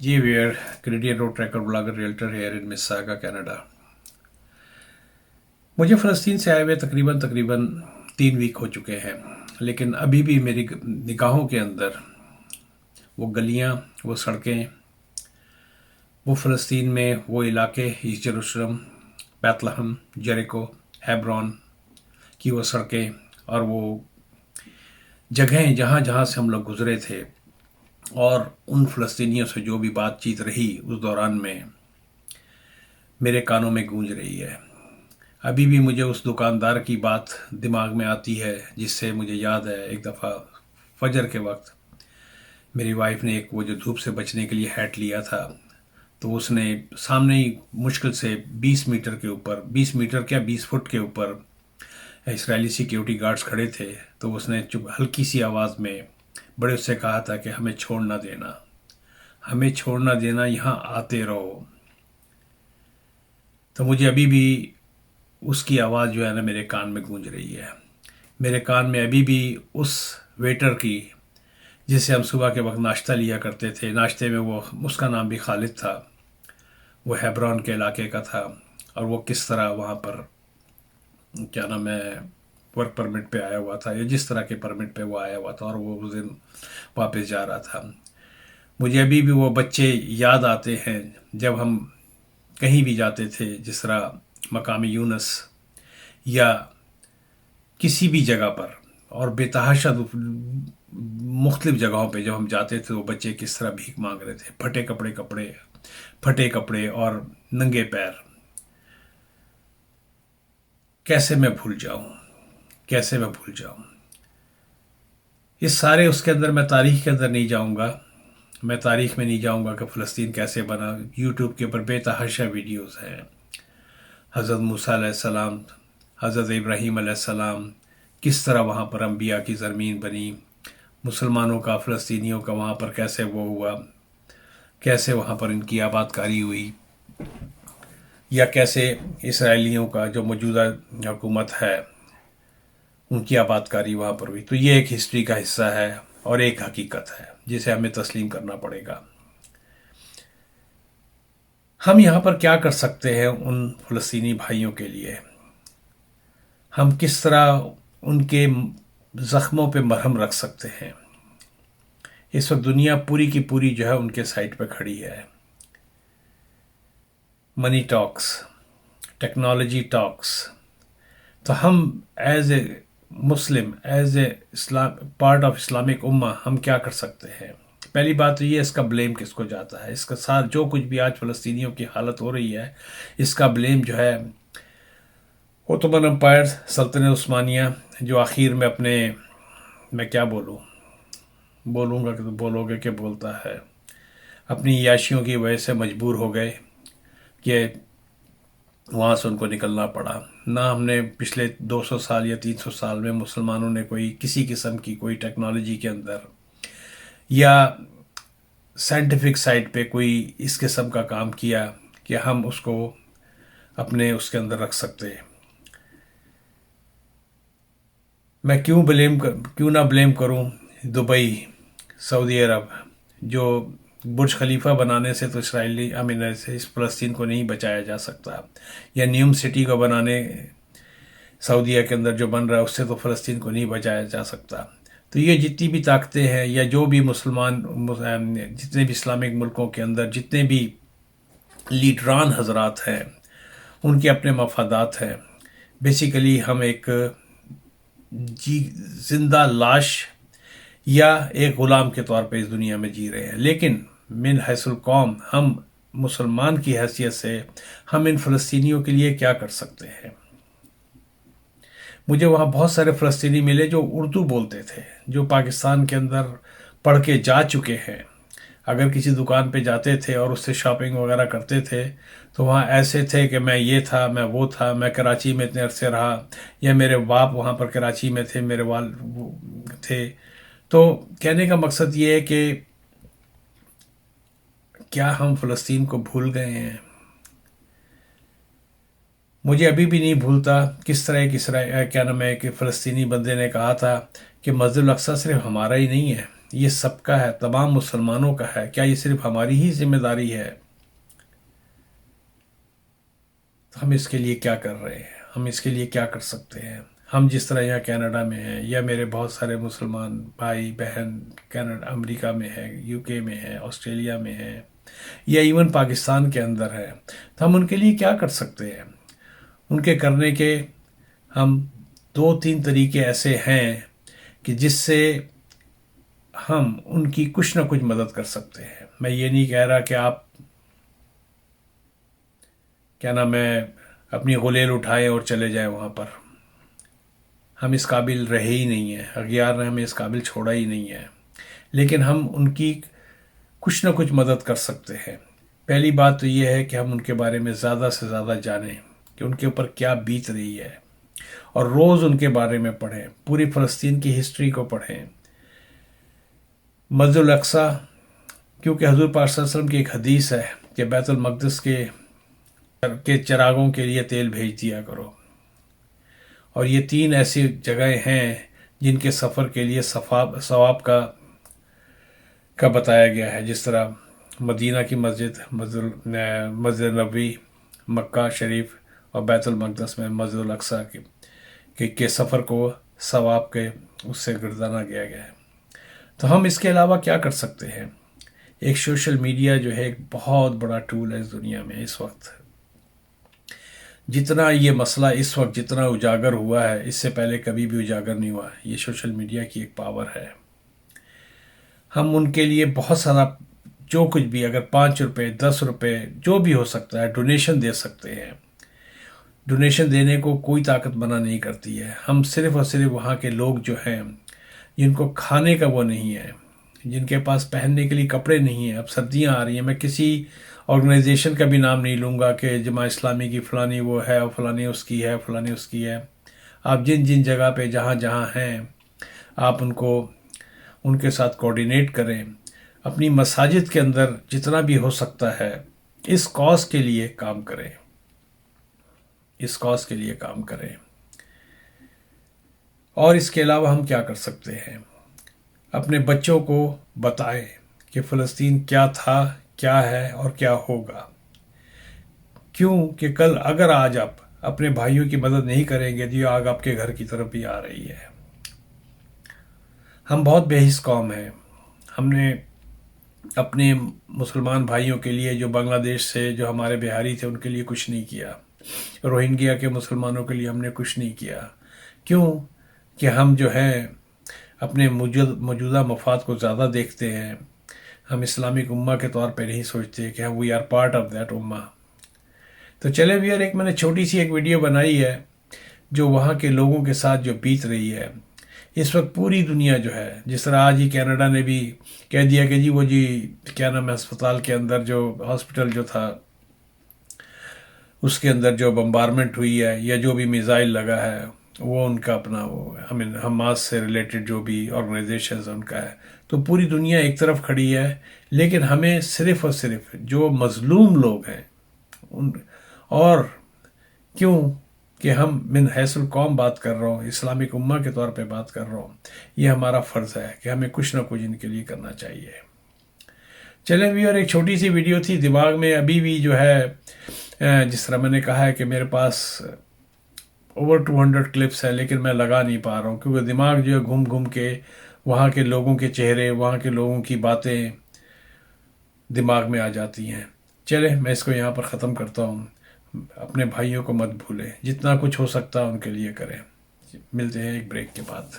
Ji we're Canadian road tracker blogger realtor here in Mississauga Canada. मुझे फ़लस्तीन से आए हुए तकरीबन 3 वीक हो चुके हैं, लेकिन अभी भी मेरी निगाहों के अंदर वो गलियां, वो सड़कें, वो फ़लस्तीन में वो इलाके, ईस्ट यरूशलेम, बैतलहम, जेरिको, हेब्रोन की वो सड़कें और वो जगहें जहाँ जहाँ से हम लोग गुज़रे थे, और उन फ़लस्तीनियों से जो भी बातचीत रही उस दौरान में मेरे कानों में गूंज रही है। अभी भी मुझे उस दुकानदार की बात दिमाग में आती है, जिससे मुझे याद है एक दफ़ा फजर के वक्त मेरी वाइफ ने एक वो जो धूप से बचने के लिए हैट लिया था, तो उसने सामने ही मुश्किल से 20 मीटर के ऊपर, 20 मीटर क्या 20 फुट के ऊपर इसराइली सिक्योरिटी गार्ड्स खड़े थे, तो उसने चुप हल्की सी आवाज़ में बड़े उससे कहा था कि हमें छोड़ ना देना, हमें छोड़ ना देना, यहाँ आते रहो। तो मुझे अभी भी उसकी आवाज़ जो है ना मेरे कान में गूंज रही है। मेरे कान में अभी भी उस वेटर की, जिसे हम सुबह के वक्त नाश्ता लिया करते थे, नाश्ते में वो, उसका नाम भी खालिद था, वो हेब्रोन के इलाके का था, और वो किस तरह वहाँ पर क्या नाम है वर्क परमिट पे आया हुआ था, या जिस तरह के परमिट पे वो आया हुआ था, और वो उस दिन वापस जा रहा था। मुझे अभी भी वो बच्चे याद आते हैं जब हम कहीं भी जाते थे, जिस तरह मकामी यूनस या किसी भी जगह पर, और बेतहाशा मुख्तलिफ जगहों पे जब हम जाते थे, तो बच्चे किस तरह भीख मांग रहे थे, फटे कपड़े और नंगे पैर। कैसे मैं भूल जाऊं, कैसे मैं भूल जाऊं। इस सारे उसके अंदर मैं तारीख के अंदर नहीं जाऊंगा, मैं तारीख में नहीं जाऊंगा कि फ़लस्तीन कैसे बना। यूट्यूब के ऊपर बेतहाशा वीडियोस हैं, हज़रत मूसा अलैहिस्सलाम, हज़रत इब्राहीम अलैहिस्सलाम, किस तरह वहाँ पर अंबिया की ज़मीन बनी, मुसलमानों का, फ़लस्तीनियों का वहाँ पर कैसे वो हुआ, कैसे वहाँ पर इनकी आबादकारी हुई, या कैसे इसराइलियों का जो मौजूदा हुकूमत है उनकी आबादकारी वहाँ पर हुई। तो ये एक हिस्ट्री का हिस्सा है और एक हकीकत है जिसे हमें तस्लीम करना पड़ेगा। हम यहाँ पर क्या कर सकते हैं उन फ़लस्तीनी भाइयों के लिए? हम किस तरह उनके ज़ख्मों पे मरहम रख सकते हैं? इस वक्त दुनिया पूरी की पूरी जो है उनके साइड पे खड़ी है। Money talks, technology talks. तो हम as a Muslim, as a Islam, part of Islamic उम्मा, हम क्या कर सकते हैं? पहली बात तो ये, इसका ब्लेम किसको जाता है? इसका साथ जो कुछ भी आज फ़लस्तीनियों की हालत हो रही है, इसका ब्लेम जो है ओटोमन एम्पायर, सल्तनत उस्मानिया, जो आखिर में अपने, मैं क्या बोलूँ, बोलूँगा कि तो बोलोगे कि बोलता है, अपनी याशियों की वजह से मजबूर हो गए कि वहाँ से उनको निकलना पड़ा। ना हमने पिछले 200 साल या 300 साल में मुसलमानों ने कोई किसी किस्म की कोई टेक्नोलॉजी के अंदर या साइंटिफिक साइड पे कोई इस किस्म का काम किया कि हम उसको अपने उसके अंदर रख सकते। मैं क्यों ना ब्लेम करूं दुबई, सऊदी अरब, जो बुर्ज खलीफा बनाने से तो इसराइली अमीन से इस फ़लस्तीन को नहीं बचाया जा सकता, या न्यूम सिटी को बनाने सऊदीया के अंदर जो बन रहा है उससे तो फ़लस्तीन को नहीं बचाया जा सकता। तो ये जितनी भी ताकतें हैं, या जो भी जितने भी इस्लामिक मुल्कों के अंदर जितने भी लीडरान हजरात हैं, उनके अपने मफादात हैं। बेसिकली हम एक जी जिंदा लाश या एक ग़ुलाम के तौर पे इस दुनिया में जी रहे हैं। लेकिन मिन हैसुल कौम, हम मुसलमान की हैसियत से हम इन फ़लस्तीनियों के लिए क्या कर सकते हैं? मुझे वहाँ बहुत सारे फ़लस्तीनी मिले जो उर्दू बोलते थे, जो पाकिस्तान के अंदर पढ़ के जा चुके हैं। अगर किसी दुकान पे जाते थे और उससे शॉपिंग वगैरह करते थे, तो वहाँ ऐसे थे कि मैं ये था, मैं वो था, मैं कराची में इतने अरसे रहा, या मेरे बाप वहाँ पर कराची में थे, मेरे वाल थे। तो कहने का मकसद ये है कि क्या हम फ़लस्तीन को भूल गए हैं? मुझे अभी भी नहीं भूलता किस तरह एक क्या नाम है कि फ़लस्तीनी बंदे ने कहा था कि मस्जिद अल अक्सा सिर्फ हमारा ही नहीं है, یہ سب کا ہے، تمام مسلمانوں کا ہے، کیا یہ صرف ہماری ہی ذمہ داری ہے؟ تو ہم اس کے لیے کیا کر رہے ہیں؟ ہم اس کے لیے کیا کر سکتے ہیں؟ ہم جس طرح یہاں کینیڈا میں ہیں، یا میرے بہت سارے مسلمان بھائی بہن کینیڈا امریکہ میں ہیں، یو کے میں ہیں، آسٹریلیا میں ہیں، یا ایون پاکستان کے اندر ہے، تو ہم ان کے لیے کیا کر سکتے ہیں؟ ان کے کرنے کے ہم 2-3 طریقے ایسے ہیں کہ جس سے ہم ان کی کچھ نہ کچھ مدد کر سکتے ہیں۔ میں یہ نہیں کہہ رہا کہ آپ کیا نام ہے اپنی غلیل اٹھائیں اور چلے جائیں وہاں پر، ہم اس قابل رہے ہی نہیں ہیں، اغیار نے ہمیں اس قابل چھوڑا ہی نہیں ہے، لیکن ہم ان کی کچھ نہ کچھ مدد کر سکتے ہیں۔ پہلی بات تو یہ ہے کہ ہم ان کے بارے میں زیادہ سے زیادہ جانیں کہ ان کے اوپر کیا بیت رہی ہے، اور روز ان کے بارے میں پڑھیں، پوری فلسطین کی ہسٹری کو پڑھیں، مسجد الاقصی، کیونکہ حضور پاک صلی اللہ علیہ وسلم کی ایک حدیث ہے کہ بیت المقدس کے چراغوں کے لیے تیل بھیج دیا کرو، اور یہ 3 ایسی جگہیں ہیں جن کے سفر کے لیے ثواب کا بتایا گیا ہے، جس طرح مدینہ کی مسجد نبوی، مکہ شریف، اور بیت المقدس میں مسجد الاقصی کے سفر کو ثواب کے اس سے گردانا گیا ہے۔ تو ہم اس کے علاوہ کیا کر سکتے ہیں؟ ایک سوشل میڈیا جو ہے ایک بہت بڑا ٹول ہے اس دنیا میں۔ اس وقت جتنا یہ مسئلہ اس وقت جتنا اجاگر ہوا ہے، اس سے پہلے کبھی بھی اجاگر نہیں ہوا۔ یہ سوشل میڈیا کی ایک پاور ہے۔ ہم ان کے لیے بہت سارا جو کچھ بھی، اگر 5 روپے 10 روپے جو بھی ہو سکتا ہے، ڈونیشن دے سکتے ہیں۔ ڈونیشن دینے کو کوئی طاقت منع نہیں کرتی ہے۔ ہم صرف اور صرف وہاں کے لوگ جو ہیں جن کو کھانے کا وہ نہیں ہے، جن کے پاس پہننے کے لیے کپڑے نہیں ہیں، اب سردیاں آ رہی ہیں، میں کسی آرگنائزیشن کا بھی نام نہیں لوں گا کہ جماعت اسلامی کی فلانی وہ ہے اور فلانی اس کی ہے، فلانی اس کی ہے۔ آپ جن جگہ پہ جہاں ہیں، آپ ان کے ساتھ کوآرڈینیٹ کریں، اپنی مساجد کے اندر جتنا بھی ہو سکتا ہے اس کاز کے لیے کام کریں، اس کاز کے لیے کام کریں۔ اور اس کے علاوہ ہم کیا کر سکتے ہیں؟ اپنے بچوں کو بتائیں کہ فلسطین کیا تھا، کیا ہے اور کیا ہوگا، کیوں کہ کل اگر آج آپ اپنے بھائیوں کی مدد نہیں کریں گے تو یہ آگ آپ کے گھر کی طرف بھی آ رہی ہے۔ ہم بہت بے حس قوم ہیں۔ ہم نے اپنے مسلمان بھائیوں کے لیے جو بنگلہ دیش سے جو ہمارے بہاری تھے ان کے لیے کچھ نہیں کیا، روہنگیا کے مسلمانوں کے لیے ہم نے کچھ نہیں کیا۔ کیوں کہ ہم جو ہیں اپنے موجودہ مفاد کو زیادہ دیکھتے ہیں۔ ہم اسلامک امہ کے طور پہ نہیں سوچتے کہ we are part of that امہ۔ تو چلے ویئر میں نے چھوٹی سی ایک ویڈیو بنائی ہے جو وہاں کے لوگوں کے ساتھ جو بیت رہی ہے۔ اس وقت پوری دنیا جو ہے، جس طرح آج ہی کینیڈا نے بھی کہہ دیا کہ وہ کیا نام ہے ہسپتال کے اندر جو ہاسپٹل جو تھا اس کے اندر جو بمبارمنٹ ہوئی ہے یا جو بھی میزائل لگا ہے وہ ان کا اپنا حماس سے ریلیٹڈ جو بھی آرگنائزیشنز ان کا ہے۔ تو پوری دنیا ایک طرف کھڑی ہے، لیکن ہمیں صرف اور صرف جو مظلوم لوگ ہیں اور کیوں کہ ہم من حیث القوم بات کر رہا ہوں، اسلامک امہ کے طور پہ بات کر رہا ہوں، یہ ہمارا فرض ہے کہ ہمیں کچھ نہ کچھ ان کے لیے کرنا چاہیے۔ چلیں بھی، اور ایک چھوٹی سی ویڈیو تھی دماغ میں ابھی بھی جو ہے، جس طرح میں نے کہا ہے کہ میرے پاس اوور 200 کلپس ہیں، لیکن میں لگا نہیں پا رہا ہوں کیونکہ دماغ جو ہے گھوم کے وہاں کے لوگوں کے چہرے، وہاں کے لوگوں کی باتیں دماغ میں آ جاتی ہیں۔ چلیں میں اس کو یہاں پر ختم کرتا ہوں۔ اپنے بھائیوں کو مت بھولیں، جتنا کچھ ہو سکتا ہے ان کے لیے کریں۔ ملتے ہیں ایک بریک کے بعد۔